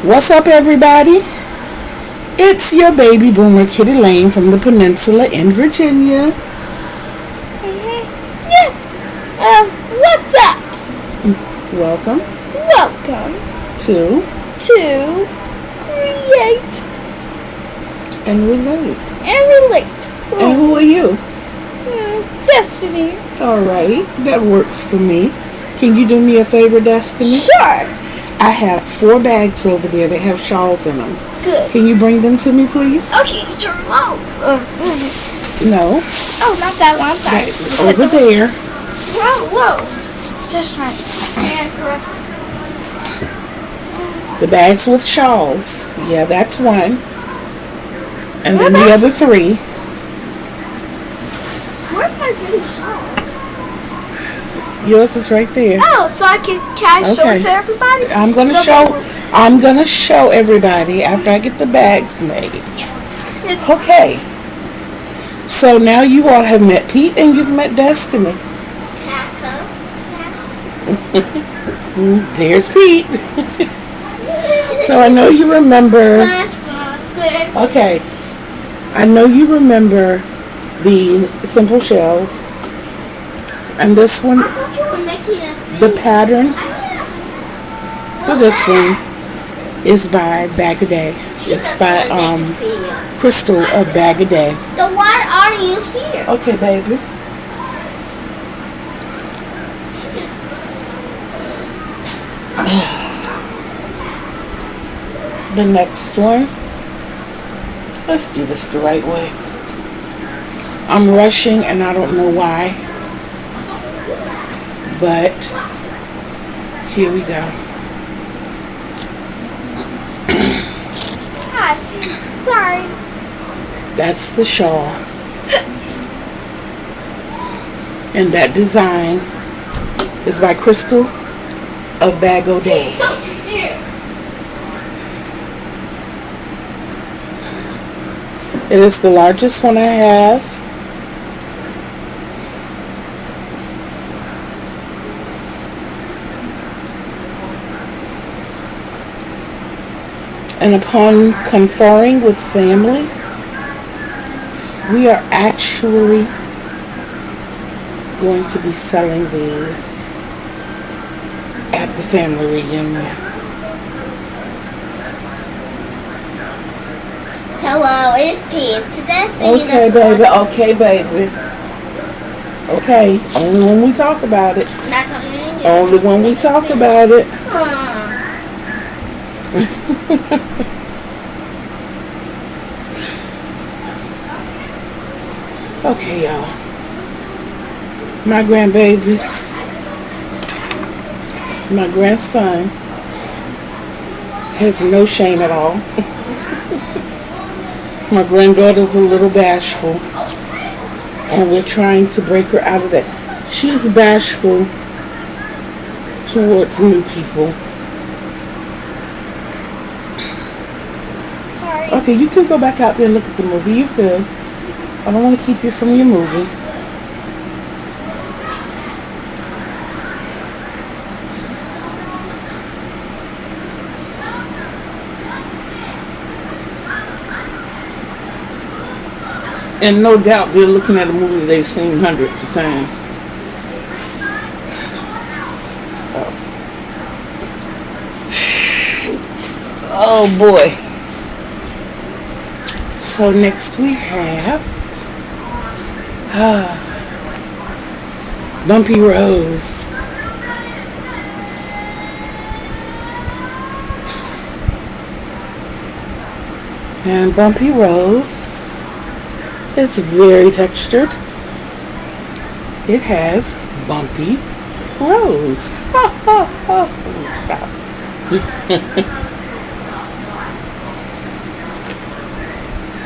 What's up, everybody? It's your baby boomer Kittee Lane from the Peninsula in Virginia. Yeah. What's up? Welcome to Create and Relate. And who are you? Destiny. Alright, that works for me. Can you do me a favor, Destiny? Sure. I have 4 bags over there that have shawls in them. Good. Can you bring them to me, please? Okay, turn low. No. Oh, not that one. I'm sorry. Over there. Whoa. Just trying to stand correctly. The bags with shawls. Yeah, that's one. And then the other 3. Where's my pretty shawl? Yours is right there. Oh, so can I show it to everybody? I'm gonna show everybody after I get the bags made. Okay. So now you all have met Pete and you've met Destiny. There's Pete. So I know you remember. Okay. I know you remember the simple shells. And this one, the pattern for this one is by BAGODAY. It's by Crystal of BAGODAY. Then why are you here? Okay, baby. The next one. Let's do this the right way. I'm rushing and I don't know why. But here we go. Hi. Sorry. That's the shawl. And that design is by Crystal of BAGODAY. Don't you dare. It is the largest one I have. And upon conferring with family, we are actually going to be selling these at the family reunion. Hello, it's Pete. Today, Okay, baby. Okay, baby. Okay, only when we talk about it. Not talking to you. Only when we talk about it. Okay, y'all. My grandbabies. My grandson has no shame at all. My granddaughter's a little bashful. And we're trying to break her out of that. She's bashful towards new people. Sorry. Okay, you can go back out there and look at the movie. You could. I don't want to keep you from your movie. And no doubt they're looking at a movie they've seen hundreds of times. Oh boy. So next we have Bumpy Rows. And Bumpy Rows is very textured. It has bumpy rows. Stop.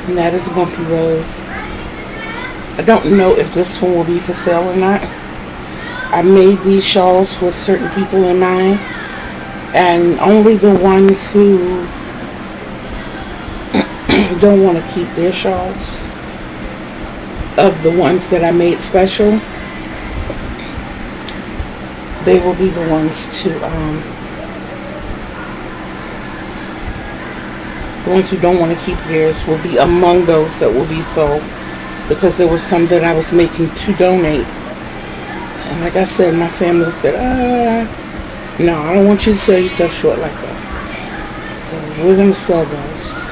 And that is Bumpy Rows. I don't know if this one will be for sale or not. I made these shawls with certain people in mind, and only the ones who don't want to keep their shawls of the ones that I made special, they will be the ones to The ones who don't want to keep theirs will be among those that will be sold, because there were some that I was making to donate. And like I said, my family said, no, I don't want you to sell yourself short like that. So we're going to sell those.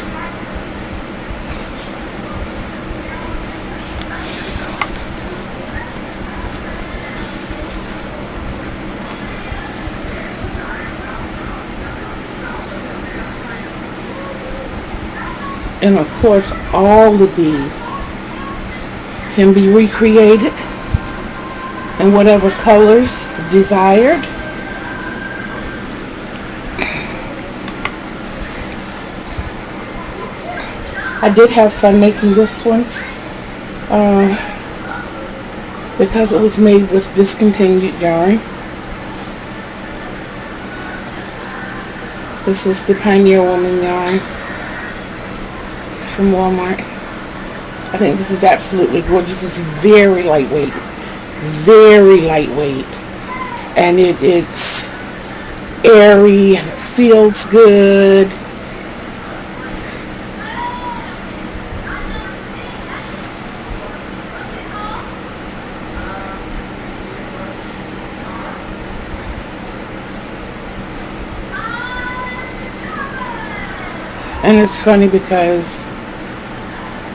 And of course, all of these can be recreated in whatever colors desired. I did have fun making this one because it was made with discontinued yarn. This was the Pioneer Woman yarn from Walmart. I think this is absolutely gorgeous. It's very lightweight, and it's airy and it feels good. And it's funny because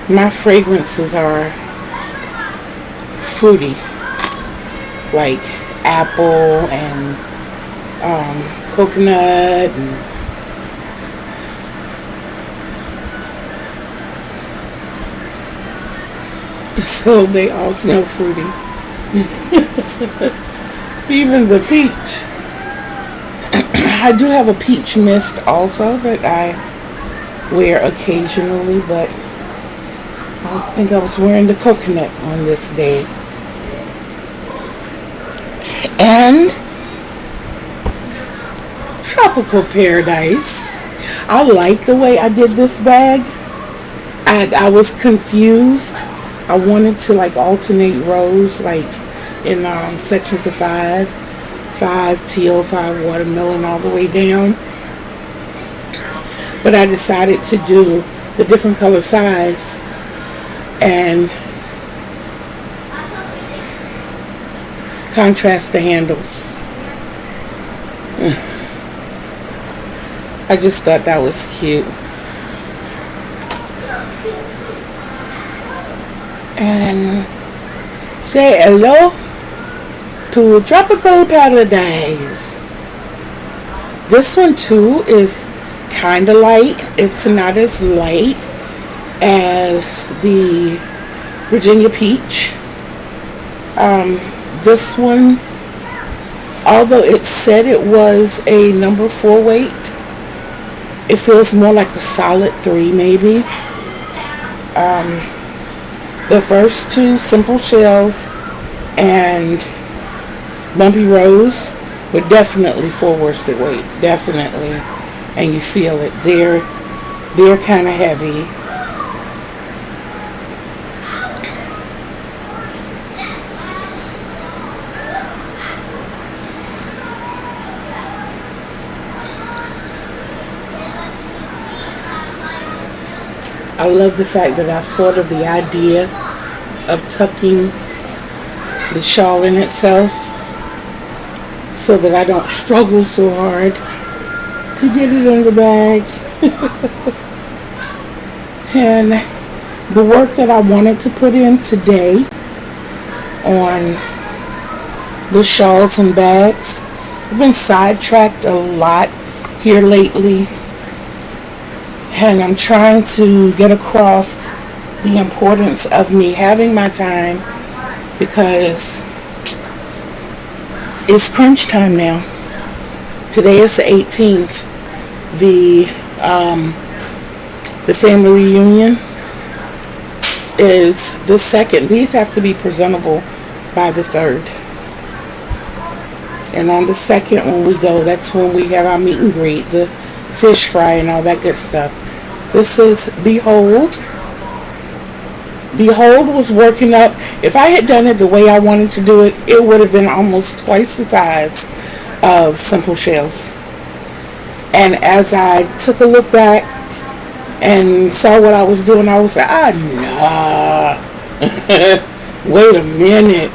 my fragrances are fruity, like apple and coconut and so they all smell fruity. Even the peach. I do have a peach mist also that I wear occasionally, but I think I was wearing the coconut on this day. And Tropical Paradise. I like the way I did this bag. I was confused. I wanted to like alternate rows, like in sections of 5 teal, 5 watermelon, all the way down. But I decided to do the different color size and contrast the handles. I just thought that was cute. And say hello to Tropical Paradise. This one too is kind of light. It's not as light as the Virginia Peach. This one, although it said it was a number 4 weight, it feels more like a solid 3 maybe. The first 2, Simple Shells and Bumpy Rows, were definitely 4 worsted weight, definitely, and you feel it. They're kind of heavy. I love the fact that I thought of the idea of tucking the shawl in itself so that I don't struggle so hard to get it in the bag. And the work that I wanted to put in today on the shawls and bags, I've been sidetracked a lot here lately. And I'm trying to get across the importance of me having my time, because it's crunch time now. Today is the 18th. The family reunion is the 2nd. These have to be presentable by the 3rd. And on the 2nd when we go, that's when we have our meet and greet, the fish fry and all that good stuff. This is Behold. Behold was working up. If I had done it the way I wanted to do it, it would have been almost twice the size of Simple Shells. And as I took a look back and saw what I was doing, I was like, nah. Wait a minute.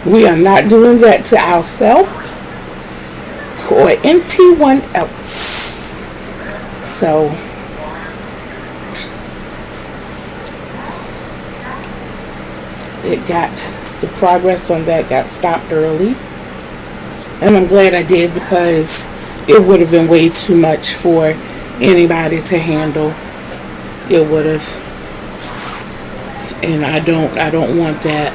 We are not doing that to ourselves or anyone else. So the progress on that got stopped early, and I'm glad I did, because it would have been way too much for anybody to handle. It would have, and I don't want that.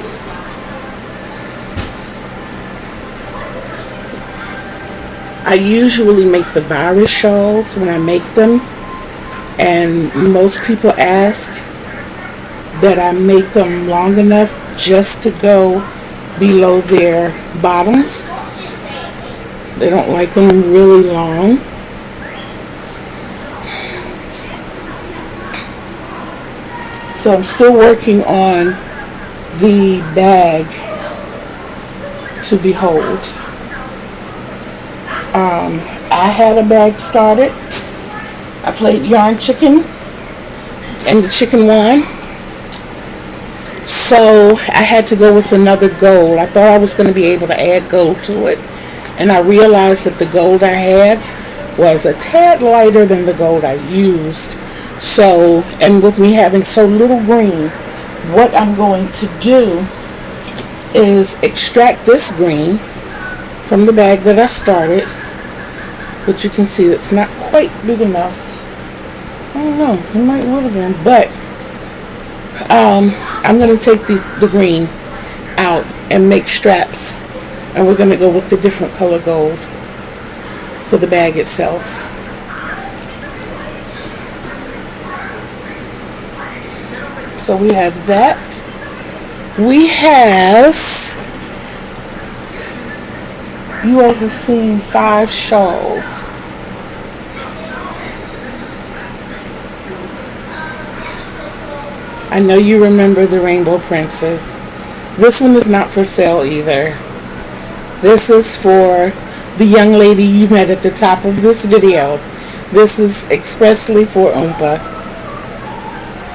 I usually make the virus shawls when I make them, and most people ask that I make them long enough just to go below their bottoms. They don't like them really long. So I'm still working on the bag to behold. I had a bag started. I played yarn chicken, and the chicken won. So I had to go with another gold. I thought I was going to be able to add gold to it, and I realized that the gold I had was a tad lighter than the gold I used. So, and with me having so little green, what I'm going to do is extract this green from the bag that I started, but you can see it's not quite big enough. I don't know, it might would have been, but I'm going to take the green out and make straps, and we're going to go with the different color gold for the bag itself. So we have that. We have, you all have seen 5 shawls. I know you remember the Rainbow Princess. This one is not for sale either. This is for the young lady you met at the top of this video. This is expressly for Oompa.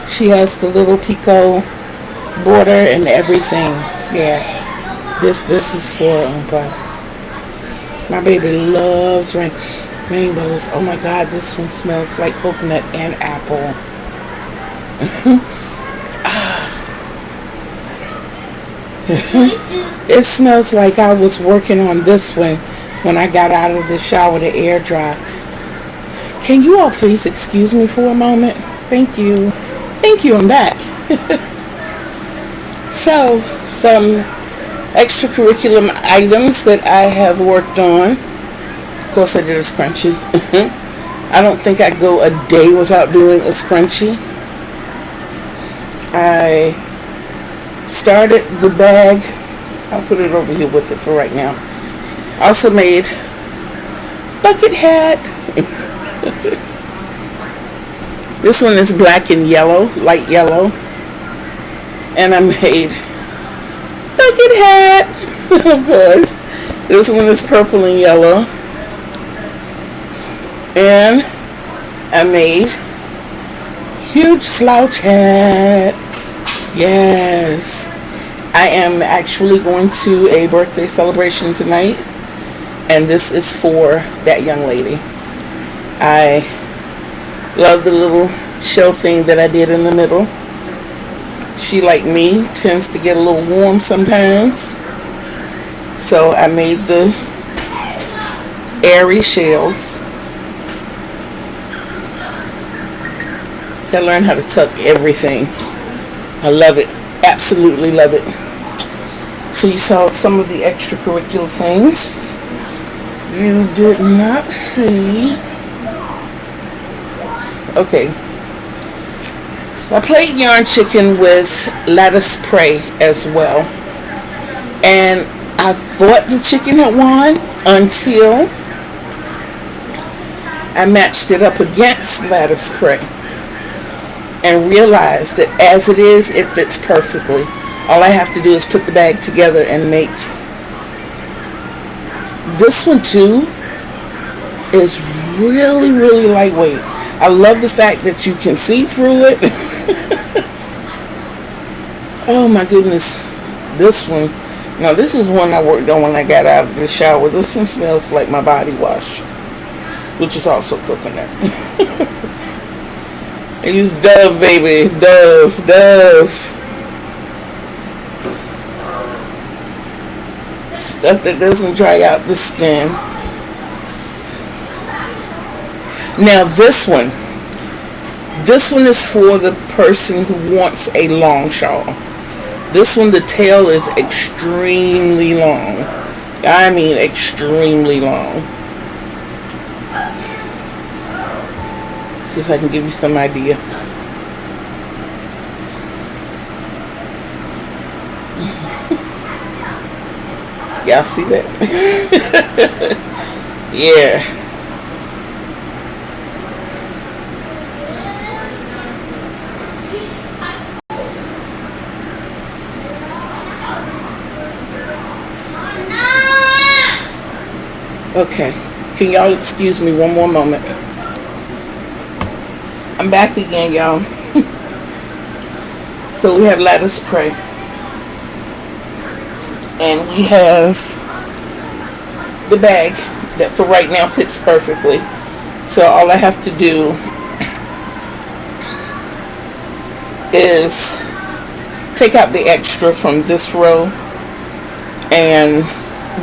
She has the little picot border and everything. Yeah, this is for Oompa. My baby loves rainbows. Oh my God, this one smells like coconut and apple. It smells like I was working on this one when I got out of the shower to air dry. Can you all please excuse me for a moment? Thank you. Thank you, I'm back. So, some extracurricular items that I have worked on. Of course, I did a scrunchie. I don't think I'd go a day without doing a scrunchie. I started the bag. I'll put it over here with it for right now. I also made bucket hat. This one is black and yellow, light yellow. And I made bucket hat, of course. This one is purple and yellow. And I made huge slouch hat. Yes. I am actually going to a birthday celebration tonight, and this is for that young lady. I love the little shell thing that I did in the middle. She, like me, tends to get a little warm sometimes, so I made the airy shells. So I learned how to tuck everything. I love it. Absolutely love it. So you saw some of the extracurricular things you did not see. Okay. So I played yarn chicken with Lattice Pray as well. And I thought the chicken had won until I matched it up against Lattice Pray and realized that as it is, it fits perfectly. All I have to do is put the bag together and make. This one too is really, really lightweight. I love the fact that you can see through it. Oh my goodness. This one. Now this is one I worked on when I got out of the shower. This one smells like my body wash, which is also coconut. I use Dove, baby. Dove. Stuff that doesn't dry out the skin. Now this one is for the person who wants a long shawl. This one, the tail is extremely long. I mean extremely long. Let's see if I can give you some idea. Y'all see that? Yeah. Okay, can y'all excuse me one more moment? I'm back again, y'all. So we have Lattice Pray. And we have the bag that for right now fits perfectly. So all I have to do is take out the extra from this row, and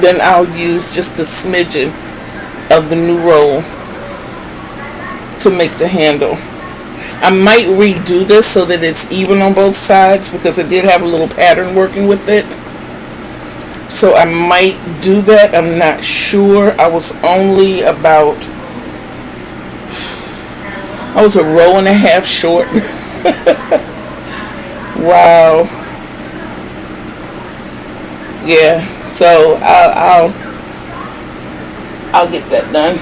then I'll use just a smidgen of the new roll to make the handle. I might redo this so that it's even on both sides, because I did have a little pattern working with it. So I might do that. I'm not sure. I was a row and a half short. Wow. Yeah, so I'll get that done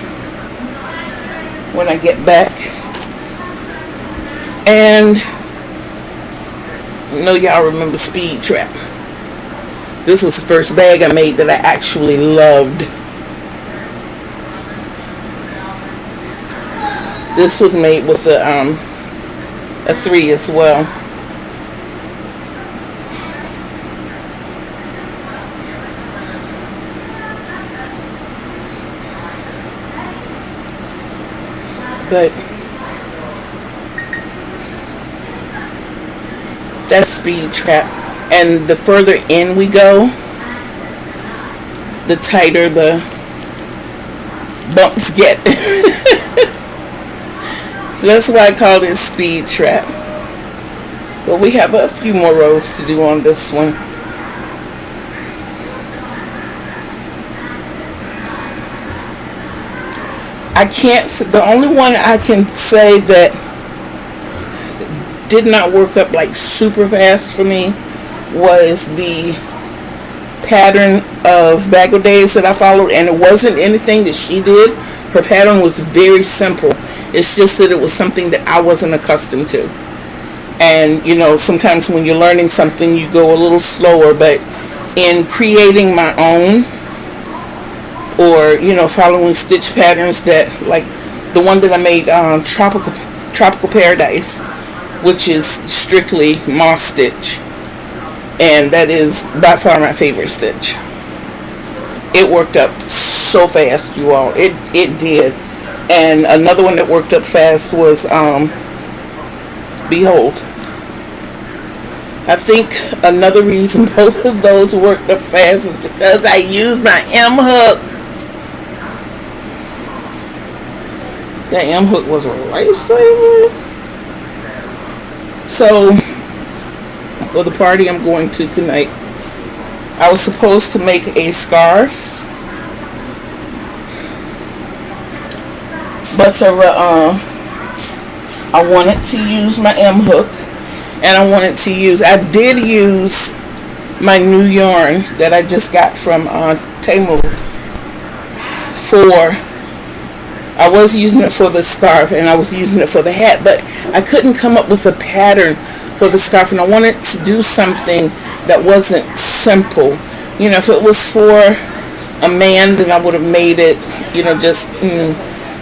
when I get back. And I know y'all remember Speed Trap. This was the first bag I made that I actually loved. This was made with a 3 as well. But that's Speed Trap. And the further in we go, the tighter the bumps get. So that's why I called it Speed Trap. But we have a few more rows to do on this one. The only one I can say that did not work up like super fast for me was the pattern of BAGODAYs that I followed, and it wasn't anything that she did. Her pattern was very simple. It's just that it was something that I wasn't accustomed to. And you know, sometimes when you're learning something you go a little slower, but in creating my own, or you know, following stitch patterns that, like the one that I made, Tropical Paradise, which is strictly moss stitch, and that is by far my favorite stitch. It worked up so fast, you all. It did. And another one that worked up fast was Behold. I think another reason both of those worked up fast is because I used my M hook. That M hook was a lifesaver. So, for the party I'm going to tonight, I was supposed to make a scarf, but I wanted to use my M hook, and I did use my new yarn that I just got from Temu I was using it for the scarf, and I was using it for the hat, but I couldn't come up with a pattern for the scarf, and I wanted to do something that wasn't simple. You know, if it was for a man, then I would have made it, you know, just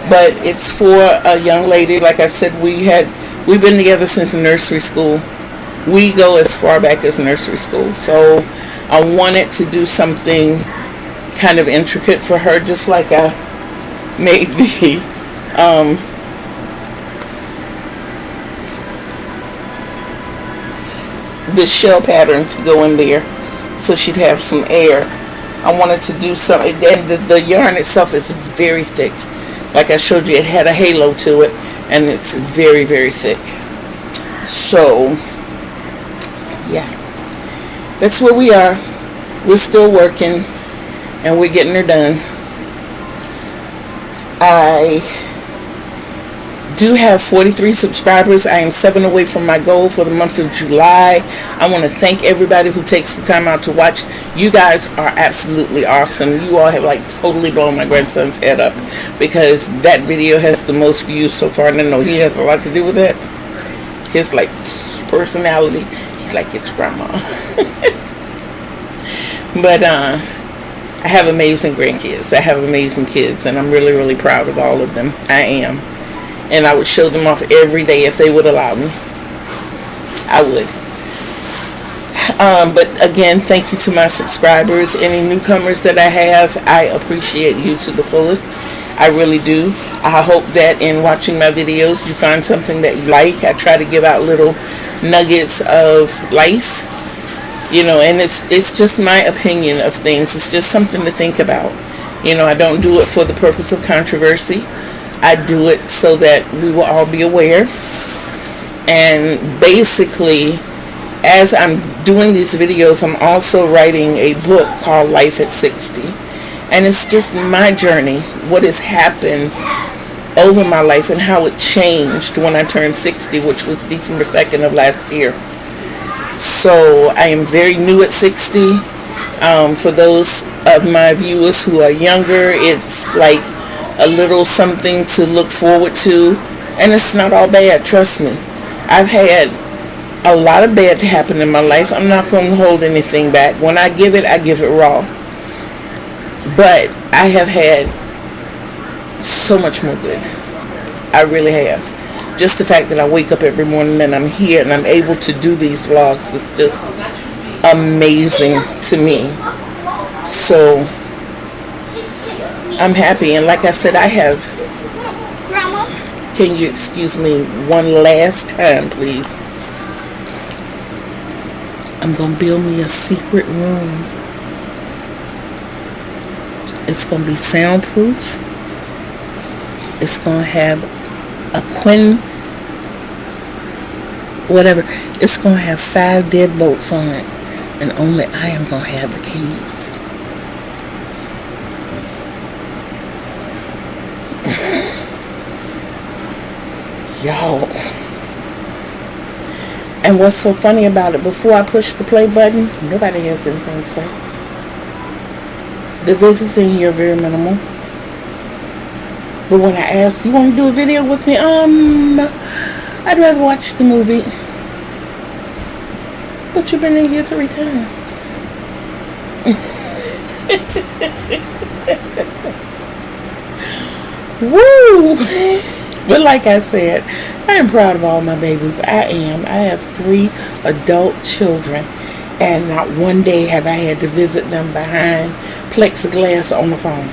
but it's for a young lady. Like I said, we've been together since nursery school. We go as far back as nursery school. So I wanted to do something kind of intricate for her, just like I made the shell pattern to go in there, so she'd have some air. I wanted to do something, and the yarn itself is very thick. Like I showed you, it had a halo to it, and it's very, very thick. So, yeah, that's where we are. We're still working, and we're getting her done. I do have 43 subscribers. I am 7 away from my goal for the month of July. I want to thank everybody who takes the time out to watch. You guys are absolutely awesome. You all have like totally blown my grandson's head up, because that video has the most views so far. And I know he has a lot to do with that. His like personality, he's like it's grandma. But I have amazing grandkids. I have amazing kids, and I'm really, really proud of all of them. I am. And I would show them off every day if they would allow me. I would. But again, thank you to my subscribers. Any newcomers that I have, I appreciate you to the fullest. I really do. I hope that in watching my videos, you find something that you like. I try to give out little nuggets of life. You know, and it's just my opinion of things. It's just something to think about. You know, I don't do it for the purpose of controversy. I do it so that we will all be aware. And basically, as I'm doing these videos, I'm also writing a book called Life at 60. And it's just my journey, what has happened over my life and how it changed when I turned 60, which was December 2nd of last year. So I am very new at 60. For those of my viewers who are younger, it's like a little something to look forward to, and it's not all bad, trust me. I've had a lot of bad happen in my life. I'm not going to hold anything back. When I give it raw. But I have had so much more good. I really have. Just the fact that I wake up every morning and I'm here and I'm able to do these vlogs is just amazing to me. So I'm happy, and like I said, I have. Grandma? Can you excuse me one last time, please? I'm going to build me a secret room. It's going to be soundproof. It's going to have a whatever. It's going to have 5 deadbolts on it, and only I am going to have the keys. Y'all. And what's so funny about it, before I push the play button, nobody has anything to say. The visits in here are very minimal. But when I ask, you want to do a video with me? I'd rather watch the movie. But you've been in here 3 times. Woo! But like I said, I am proud of all my babies. I am. I have 3 adult children, and not one day have I had to visit them behind plexiglass on the phone.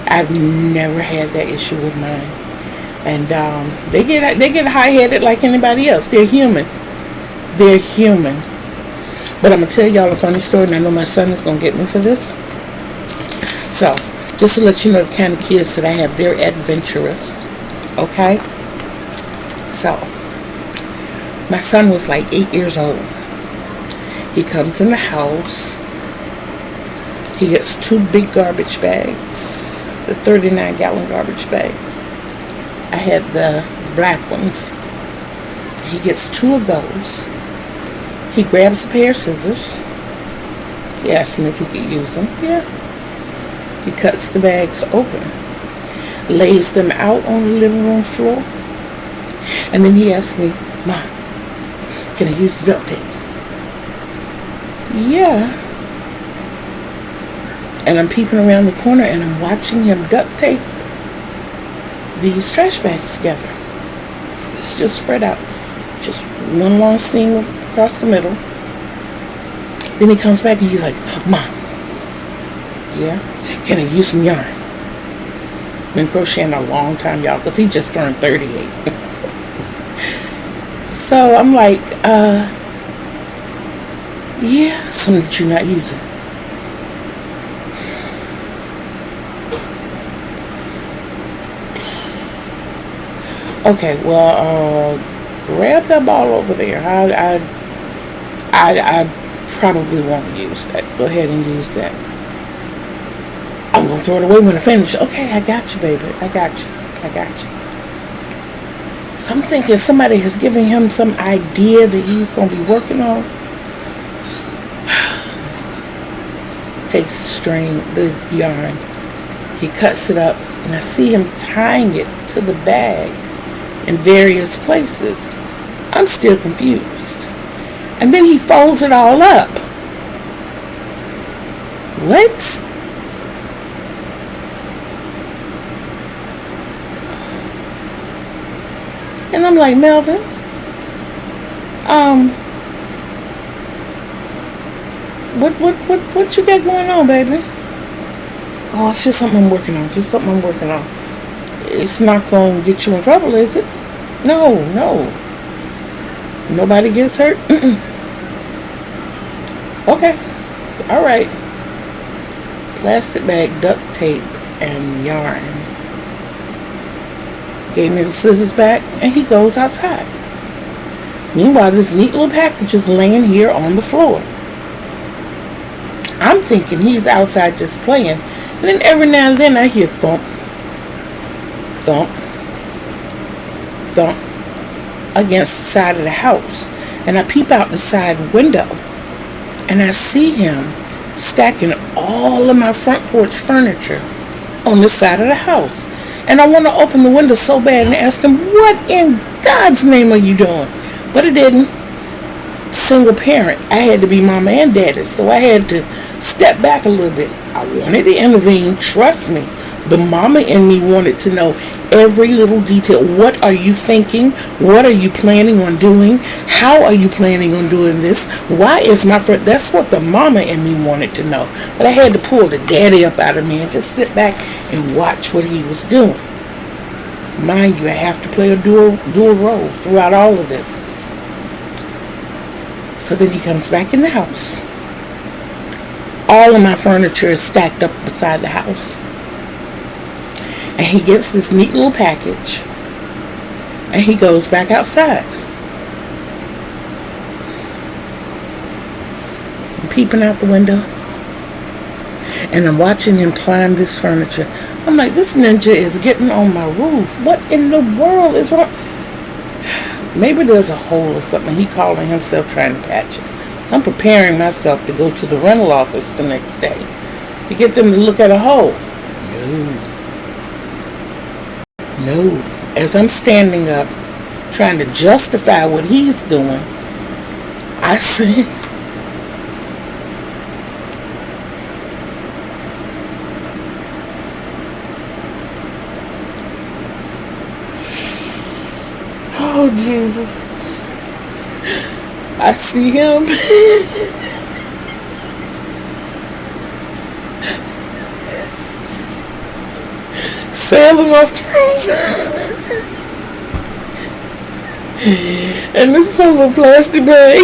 I've never had that issue with mine. And they get high-headed like anybody else. They're human. They're human. But I'm going to tell y'all a funny story, and I know my son is going to get me for this. So, just to let you know the kind of kids that I have, they're adventurous. Okay? So, my son was like 8 years old. He comes in the house. He gets 2 big garbage bags. The 39-gallon garbage bags. I had the black ones. He gets 2 of those. He grabs a pair of scissors. He asked me if he could use them. Yeah. He cuts the bags open. Lays them out on the living room floor. And then he asked me, Mom, can I use duct tape? Yeah. And I'm peeping around the corner and I'm watching him duct tape these trash bags together. Still spread out. Just one long seam across the middle. Then he comes back and he's like, Mom, yeah, can I use some yarn? Been crocheting a long time, y'all, because he just turned 38. So I'm like, yeah, something that you're not using. Okay, well, grab that ball over there. I probably won't use that. Go ahead and use that. I'm gonna throw it away when I finish. Okay, I got you, baby. I got you. So I'm thinking somebody has given him some idea that he's gonna be working on. Takes the string, the yarn. He cuts it up, and I see him tying it to the bag in various places. I'm still confused. And then he folds it all up. What? And I'm like, Melvin, what you got going on, baby? Oh, it's just something I'm working on. It's not going to get you in trouble, is it? No. Nobody gets hurt? Okay. All right. Plastic bag, duct tape, and yarn. Gave me the scissors back, and he goes outside. Meanwhile, this neat little package is laying here on the floor. I'm thinking he's outside just playing, and then every now and then I hear thump, thump, thump against the side of the house. And I peep out the side window, and I see him stacking all of my front porch furniture on the side of the house. And I want to open the window so bad and ask him, what in God's name are you doing? But it didn't. Single parent. I had to be mama and daddy, so I had to step back a little bit. I wanted to intervene. Trust me. The mama in me wanted to know every little detail. What are you thinking? What are you planning on doing? How are you planning on doing this? Why is my friend? That's what the mama in me wanted to know. But I had to pull the daddy up out of me and just sit back and watch what he was doing. Mind you, I have to play a dual role throughout all of this. So then he comes back in the house. All of my furniture is stacked up beside the house. And he gets this neat little package. And he goes back outside. I'm peeping out the window. And I'm watching him climb this furniture. I'm like, this ninja is getting on my roof. What in the world is wrong? Maybe there's a hole or something. He calling himself trying to patch it. So I'm preparing myself to go to the rental office the next day to get them to look at a hole. No. As I'm standing up trying to justify what he's doing, I see oh Jesus. I see him sailing off the roof. And this poor little plastic bag.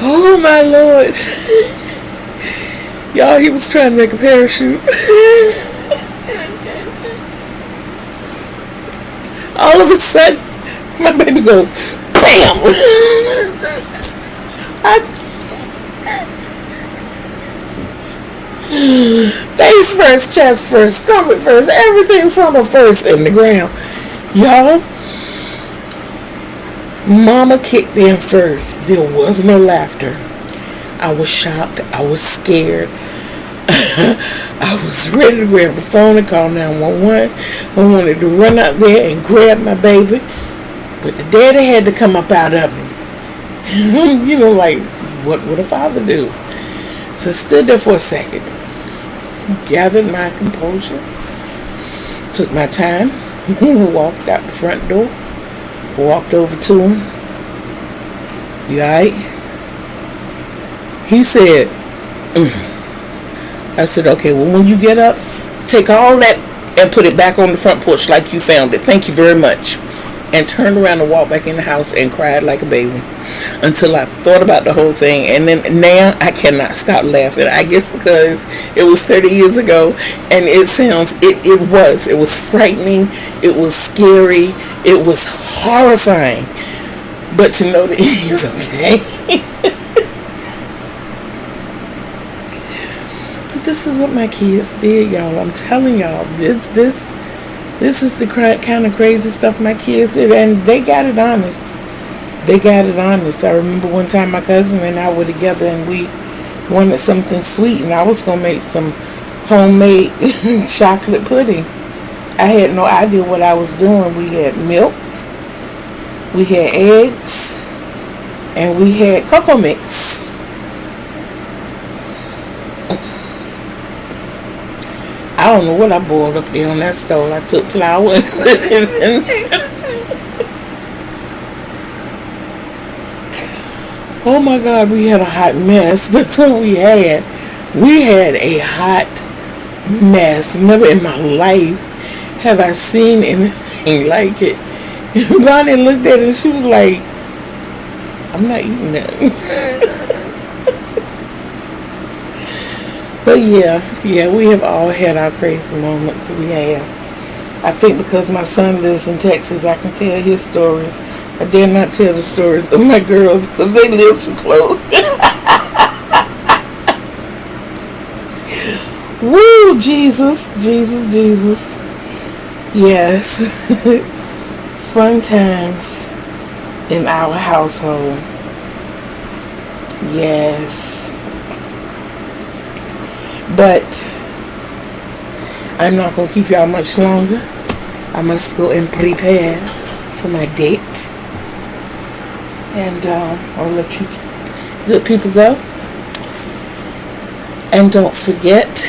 Oh my Lord. Y'all, he was trying to make a parachute. All of a sudden, my baby goes, BAM! Face first, chest first, stomach first, everything frontal first in the ground. Y'all, Mama kicked in first. There was no laughter. I was shocked. I was scared. I was ready to grab the phone and call 911. I wanted to run out there and grab my baby. But the daddy had to come up out of me. You know, like, what would a father do? So I stood there for a second, gathered my composure, took my time, walked out the front door, walked over to him. You alright? He said, I said, okay, well, when you get up, take all that and put it back on the front porch like you found it. Thank you very much. And turned around and walked back in the house and cried like a baby until I thought about the whole thing. And then now I cannot stop laughing. I guess because it was 30 years ago, and it was frightening, it was scary, it was horrifying. But to know that he's okay. But this is what my kids did, y'all. I'm telling y'all, this is the kind of crazy stuff my kids did, and they got it honest. They got it honest. I remember one time my cousin and I were together, and we wanted something sweet, and I was going to make some homemade chocolate pudding. I had no idea what I was doing. We had milk, we had eggs, and we had cocoa mix. I don't know what I boiled up there on that stove. I took flour and put it in there. Oh my God, we had a hot mess. That's what we had. We had a hot mess. Never in my life have I seen anything like it. And Bonnie looked at it and she was like, I'm not eating that. But yeah, we have all had our crazy moments. We have. I think because my son lives in Texas, I can tell his stories. I dare not tell the stories of my girls because they live too close. Woo, Jesus. Yes. Fun times in our household. Yes. But I'm not going to keep y'all much longer. I must go and prepare for my date. And I'll let you good people go. And don't forget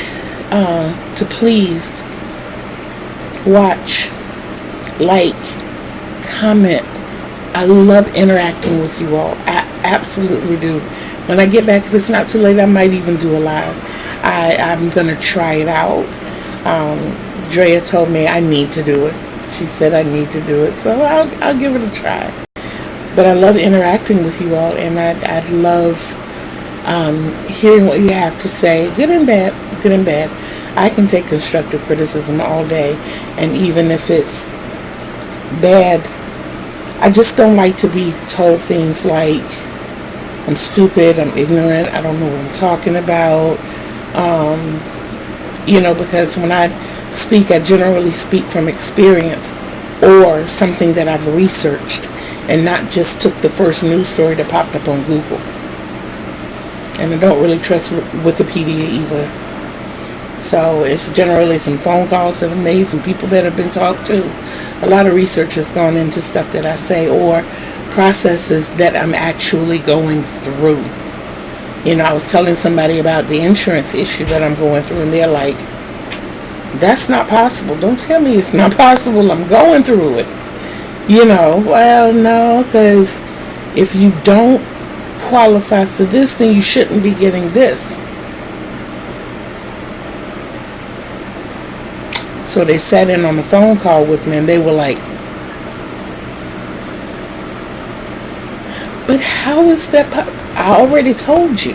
to please watch, like, comment. I love interacting with you all. I absolutely do. When I get back, if it's not too late, I might even do a live. I'm going to try it out. Drea told me I need to do it. She said I need to do it. So I'll give it a try. But I love interacting with you all. And I'd love hearing what you have to say. Good and bad. I can take constructive criticism all day. And even if it's bad, I just don't like to be told things like I'm stupid, I'm ignorant, I don't know what I'm talking about. Because when I speak, I generally speak from experience or something that I've researched and not just took the first news story that popped up on Google. And I don't really trust Wikipedia either. So it's generally some phone calls that I've made, some people that have been talked to. A lot of research has gone into stuff that I say or processes that I'm actually going through. I was telling somebody about the insurance issue that I'm going through, and they're like, that's not possible. Don't tell me it's not possible. I'm going through it. Well, no, because if you don't qualify for this, then you shouldn't be getting this. So they sat in on a phone call with me, and they were like, but how is that I already told you.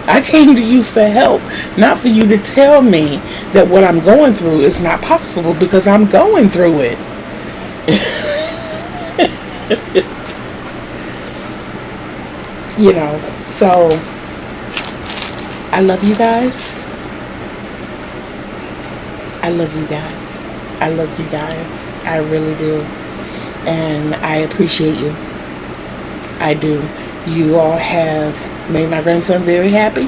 I came to you for help, not for you to tell me that what I'm going through is not possible, because I'm going through it. So I love you guys. I really do. And I appreciate you. I do. You all have made my grandson very happy.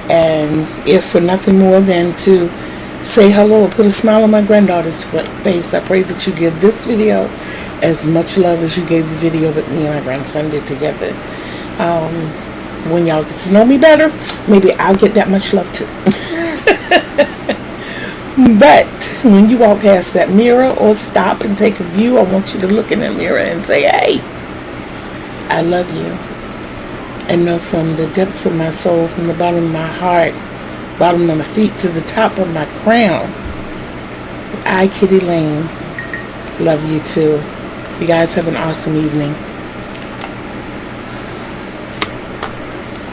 And if for nothing more than to say hello or put a smile on my granddaughter's face, I pray that you give this video as much love as you gave the video that me and my grandson did together. when y'all get to know me better, maybe I'll get that much love too. But when you walk past that mirror or stop and take a view, I want you to look in the mirror and say, hey, I love you. And know from the depths of my soul, from the bottom of my heart, bottom of my feet to the top of my crown, I, Kittee Lane, love you too. You guys have an awesome evening.